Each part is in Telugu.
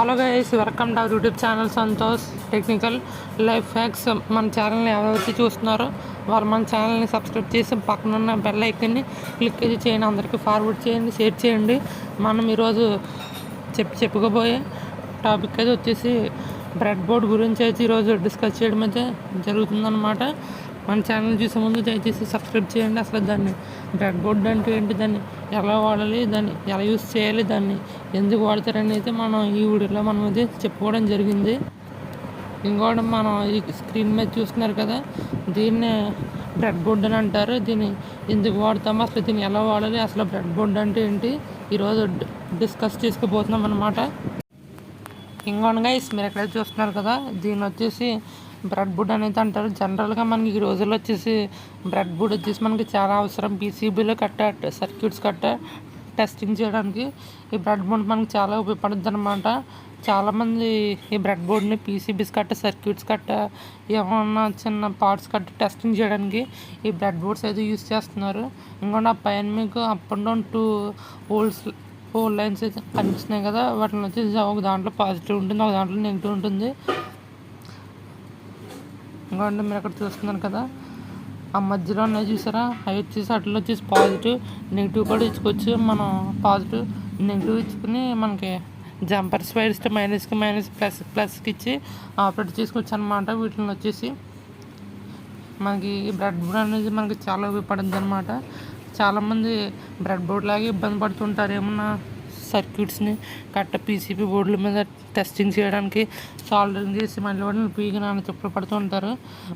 Hello guys, welcome to our YouTube channel Santosh technical life hacks. మన ఛానల్ని ఎవరైతే చూస్తున్నారో వాళ్ళు మన ఛానల్ని సబ్స్క్రైబ్ చేసి పక్కనున్న బెల్ ఐకాన్ని క్లిక్ చేయండి. అందరికీ ఫార్వర్డ్ చేయండి, షేర్ చేయండి. మనం ఈరోజు చెప్పుకోబోయే టాపిక్ అయితే వచ్చేసి బ్రెడ్ బోర్డ్ గురించి అయితే ఈరోజు డిస్కస్ చేయడం అయితే జరుగుతుందన్నమాట. మన ఛానల్ చూసే ముందు దయచేసి సబ్స్క్రైబ్ చేయండి. అసలు దాన్ని బ్రెడ్ బోర్డ్ అంటే ఏంటి, దాన్ని ఎలా వాడాలి, దాన్ని ఎలా యూస్ చేయాలి, దాన్ని ఎందుకు వాడతారని అయితే మనం ఈ వీడియోలో మనం అయితే చెప్పుకోవడం జరిగింది. ఇంకోటి మనం ఈ స్క్రీన్ మీద చూస్తున్నారు కదా, దీన్నే బ్రెడ్ బోర్డ్ అని అంటారు. దీన్ని ఎందుకు వాడతాము, అసలు దీన్ని ఎలా వాడాలి, అసలు బ్రెడ్ బోర్డ్ అంటే ఏంటి ఈరోజు డిస్కస్ చేసుకోబోతున్నాం అన్నమాట. ఇంకోటి గైస్, మీరు ఎక్కడైతే చూస్తున్నారు కదా, దీన్ని వచ్చేసి బ్రెడ్ బోర్డ్ అనేది అంటారు. జనరల్గా మనకి ఈ రోజుల్లో వచ్చేసి బ్రెడ్ బోర్డ్ వచ్చేసి మనకి చాలా అవసరం. పీసీబీలో సర్క్యూట్స్ టెస్టింగ్ చేయడానికి ఈ బ్రెడ్ బోర్డ్ మనకి చాలా ఉపయోగపడుతుంది అనమాట. చాలామంది ఈ బ్రెడ్ బోర్డ్ని పీసీబీస్ సర్క్యూట్స్ ఏమన్నా చిన్న పార్ట్స్ టెస్టింగ్ చేయడానికి ఈ బ్రెడ్ బోర్డ్స్ అయితే యూస్ చేస్తున్నారు. ఇంకోటి ఆ పైన మీకు up and down 2 whole lines అయితే కనిపిస్తున్నాయి కదా, వాటిని వచ్చేసి ఒక దాంట్లో పాజిటివ్ ఉంటుంది, ఒక దాంట్లో నెగిటివ్ ఉంటుంది. ఇంకోటి మీరు అక్కడ చూస్తున్నారు కదా, ఆ మధ్యలో ఉన్నాయి చూసారా, అవి వచ్చేసి అట్లా వచ్చేసి పాజిటివ్ నెగిటివ్ కూడా ఇచ్చుకోవచ్చు. మనం పాజిటివ్ నెగిటివ్ ఇచ్చుకుని మనకి జంపర్స్ వైర్ ఇస్తే మైనస్కి మైనస్ ప్లస్కి ఇచ్చి ఆపరేట్ చేసుకోవచ్చు అనమాట. వీటిని వచ్చేసి మనకి బ్రెడ్ బోర్డ్ అనేది మనకి చాలా ఉపయోగపడుతుంది అనమాట. చాలామంది బ్రెడ్ బోర్డ్ లాగే ఇబ్బంది పడుతుంటారు, ఏమన్నా సర్క్యూట్స్ని పీసీబీ బోర్డుల మీద టెస్టింగ్ చేయడానికి సాల్డరింగ్ చేసి మళ్ళీ వాటిని పీకి నాన్న చెప్పులు పడుతూ ఉంటారు.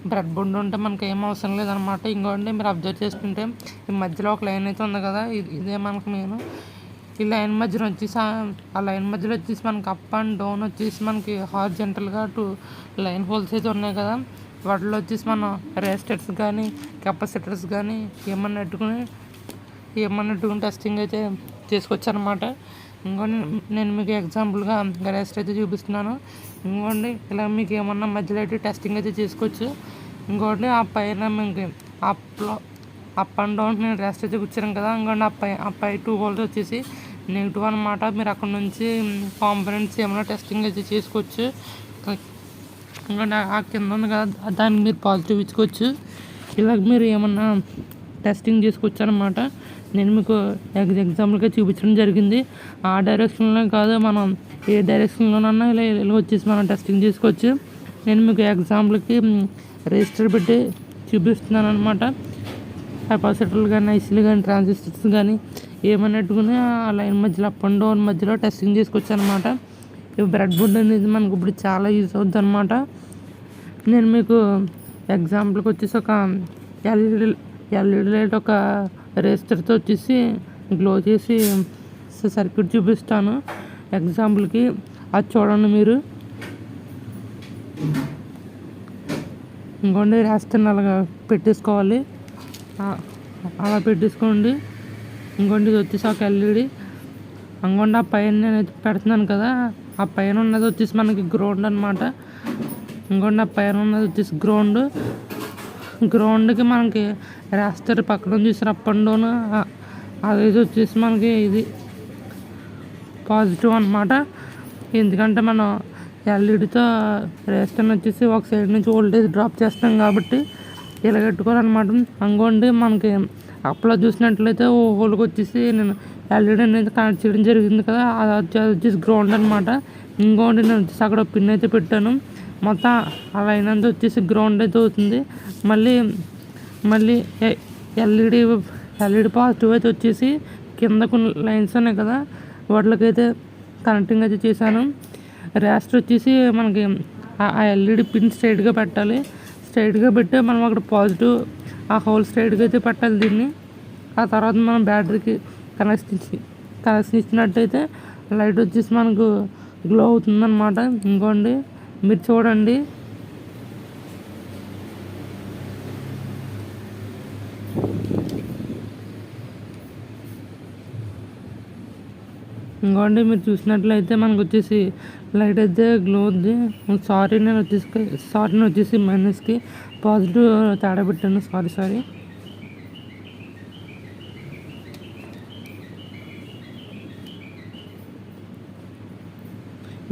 బ్రెడ్ బోర్డు ఉంటే మనకి ఏం అవసరం లేదనమాట. ఇంకోటి మీరు అబ్జర్వ్ చేసుకుంటే ఈ మధ్యలో ఒక లైన్ అయితే ఉంది కదా, ఇదే మనకు మెయిన్. ఈ లైన్ మధ్యలో వచ్చేసి ఆ లైన్ మధ్యలో వచ్చేసి మనకి అప్ అండ్ డౌన్ వచ్చేసి మనకి హారిజంటల్గా 2 లైన్ హోల్స్ అయితే ఉన్నాయి కదా, వాటిలో వచ్చేసి మనం రెసిస్టర్స్ కానీ కెపాసిటర్స్ కానీ ఏమన్నా ఎట్టుకుని టెస్టింగ్ అయితే చేసుకోవచ్చు అనమాట. ఇంకోటి నేను మీకు ఎగ్జాంపుల్గా రెస్ట్ అయితే చూపిస్తున్నాను. ఇంకోటి ఇలా మీకు ఏమన్నా మధ్యలో అయితే టెస్టింగ్ అయితే చేసుకోవచ్చు. ఇంకోటి ఆ పైన మీకు అప్ అండ్ డౌన్ నేను రెస్ట్ అయితే కూర్చాను కదా, ఇంకోటి ఆ పై 2 హోల్స్ వచ్చేసి నెగిటివ్ అనమాట. మీరు అక్కడ నుంచి కాంపోనెంట్స్ ఏమైనా టెస్టింగ్ అయితే చేసుకోవచ్చు. ఇంకోటి ఆ కింద ఉంది కదా, దానికి మీరు పాజిటివ్ ఇచ్చుకోవచ్చు. ఇలాగ మీరు ఏమన్నా టెస్టింగ్ చేసుకోవచ్చు అనమాట. నేను మీకు ఎగ్జాంపుల్గా చూపించడం జరిగింది. ఆ డైరెక్షన్లో కాదు, మనం ఏ డైరెక్షన్లోనన్నా ఇలా వచ్చేసి మనం టెస్టింగ్ చేసుకోవచ్చు. నేను మీకు ఎగ్జాంపుల్కి రెజిస్టర్ పెట్టి చూపిస్తున్నాను అనమాట. కెపాసిటర్లు కానీ ఐసీలు కానీ ట్రాన్సిస్టర్స్ కానీ ఏమన్నట్టుకుని ఆ లైన్ మధ్యలో అప్ అండ్ డౌన్ మధ్యలో టెస్టింగ్ చేసుకోవచ్చు అనమాట. ఈ బ్రెడ్ బోర్డ్ అనేది మనకు ఇప్పుడు చాలా యూజ్ అవుతుంది అనమాట. నేను మీకు ఎగ్జాంపుల్కి వచ్చేసి ఒక ఎల్ఈడి లైట్ ఒక రెజిస్టర్తో వచ్చేసి గ్లో చేసి సర్క్యూట్ చూపిస్తాను ఎగ్జాంపుల్కి. అది చూడండి మీరు. ఇంకోండి రెజిస్టర్ని అలాగా పెట్టేసుకోవాలి, అలా పెట్టేసుకోండి. ఇంకోండి ఇది వచ్చేసి ఒక ఎల్ఈడి. ఇంకోండి ఆ పైన నేను పెడుతున్నాను కదా, ఆ పైన ఉన్నది వచ్చేసి మనకి గ్రౌండ్ అనమాట. ఇంకోండి ఆ పైన ఉన్నది వచ్చేసి గ్రౌండ్కి మనకి రెజిస్టర్ పక్కన చూసి అప్ అండ్ డౌన్ అది వచ్చేసి మనకి ఇది పాజిటివ్ అనమాట. ఎందుకంటే మనం ఎల్ఈడితో రెజిస్టర్ని వచ్చేసి ఒక సైడ్ నుంచి వోల్టేజ్ డ్రాప్ చేస్తాం కాబట్టి ఇలా పెట్టుకోవాలన్నమాట. ఇంకోండి మనకి అప్లో చూసినట్లయితే ఓ హోల్కి వచ్చేసి నేను ఎల్ఈడి అనేది కనెక్ట్ చేయడం జరిగింది కదా, అది వచ్చేసి గ్రౌండ్ అనమాట. ఇంకోటి నేను వచ్చేసి అక్కడ పిన్ అయితే పెట్టాను. మొత్తం ఆ లైన్ అంతా వచ్చేసి గ్రౌండ్ అయితే అవుతుంది. మళ్ళీ ఎల్ఈడి పాజిటివ్ అయితే వచ్చేసి కింద కొన్ని లైన్స్ ఉన్నాయి కదా, వాటికైతే కనెక్టింగ్ అయితే చేశాను. రెస్ట్ వచ్చేసి మనకి ఆ ఎల్ఈడి పిన్ స్ట్రైట్గా పెట్టాలి. స్ట్రైట్గా పెట్టి మనం అక్కడ పాజిటివ్ ఆ హోల్ స్ట్రైట్గా అయితే పెట్టాలి దీన్ని. ఆ తర్వాత మనం బ్యాటరీకి కనెక్షన్ ఇచ్చినట్టయితే లైట్ వచ్చేసి మనకు గ్లో అవుతుందన్నమాట. ఇంకోండి మీరు చూడండి, ఇంకోండి మీరు చూసినట్లయితే మనకు వచ్చేసి లైట్ అయితే గ్లో ఉంది. నేను వచ్చేసి మైనస్కి పాజిటివ్ తేడా పెట్టాను, సారీ.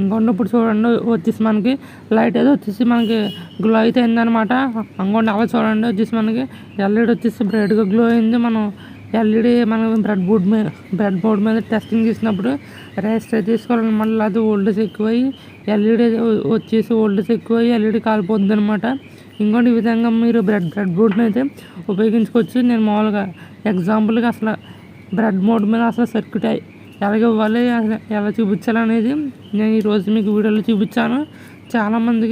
ఇంకోండి ఇప్పుడు చూడండి వచ్చేసి మనకి లైట్ అయితే వచ్చేసి మనకి గ్లో అయితే అయిందనమాట. ఇంకోండి అలా చూడండి వచ్చేసి మనకి ఎల్ఈడి వచ్చేసి బ్రైట్గా గ్లో అయింది. మనం ఎల్ఈడి మనం బ్రెడ్ బోర్డ్ మీద టెస్టింగ్ చేసినప్పుడు రిజిస్టర్ తీసుకోవాలన్నమాట. అది ఓల్డేజ్ ఎక్కువై ఎల్ఈడి వచ్చేసి ఓల్డేజ్ ఎక్కువై ఎల్ఈడి కాలిపోతుంది అనమాట. ఇంకోటి ఈ విధంగా మీరు బ్రెడ్ బోర్డ్ని అయితే ఉపయోగించుకోవచ్చు. నేను మామూలుగా ఎగ్జాంపుల్గా అసలు బ్రెడ్ బోర్డ్ మీద అసలు సర్క్యూట్ ఎలాగ ఇవ్వాలి, ఎలా చూపించాలనేది నేను ఈరోజు మీకు వీడియోలో చూపించాను. చాలామంది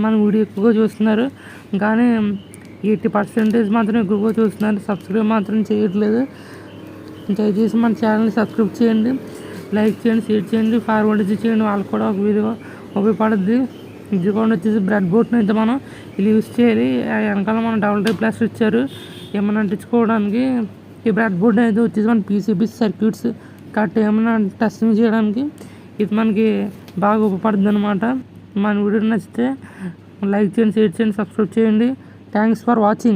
మన వీడియో ఎక్కువగా చూస్తున్నారు, కానీ 80% మాత్రం ఎక్కువగా చూస్తున్నారు, సబ్స్క్రైబ్ మాత్రం చేయట్లేదు. దయచేసి మన ఛానల్ని సబ్స్క్రైబ్ చేయండి, లైక్ చేయండి, షేర్ చేయండి, ఫార్వర్డ్ చేయండి. వాళ్ళకి కూడా ఒక వీడియో ఉపయోగపడుద్ది. ఇది కూడా వచ్చేసి బ్రెడ్ బోర్డ్ని అయితే మనం ఇలా యూజ్ చేయాలి. వెనకాల మనం డబుల్ టై ప్లాస్టర్ ఇచ్చారు ఏమైనా అంటించుకోవడానికి. ఈ బ్రెడ్ బోర్డ్ అయితే వచ్చేసి మన పీసీబీ సర్క్యూట్స్ కట్ ఏమైనా టెస్టింగ్ చేయడానికి ఇది మనకి బాగా ఉపయోగపడుతుంది అనమాట. మన వీడియో నచ్చితే లైక్ చేయండి, షేర్ చేయండి, సబ్స్క్రైబ్ చేయండి. Thanks for watching.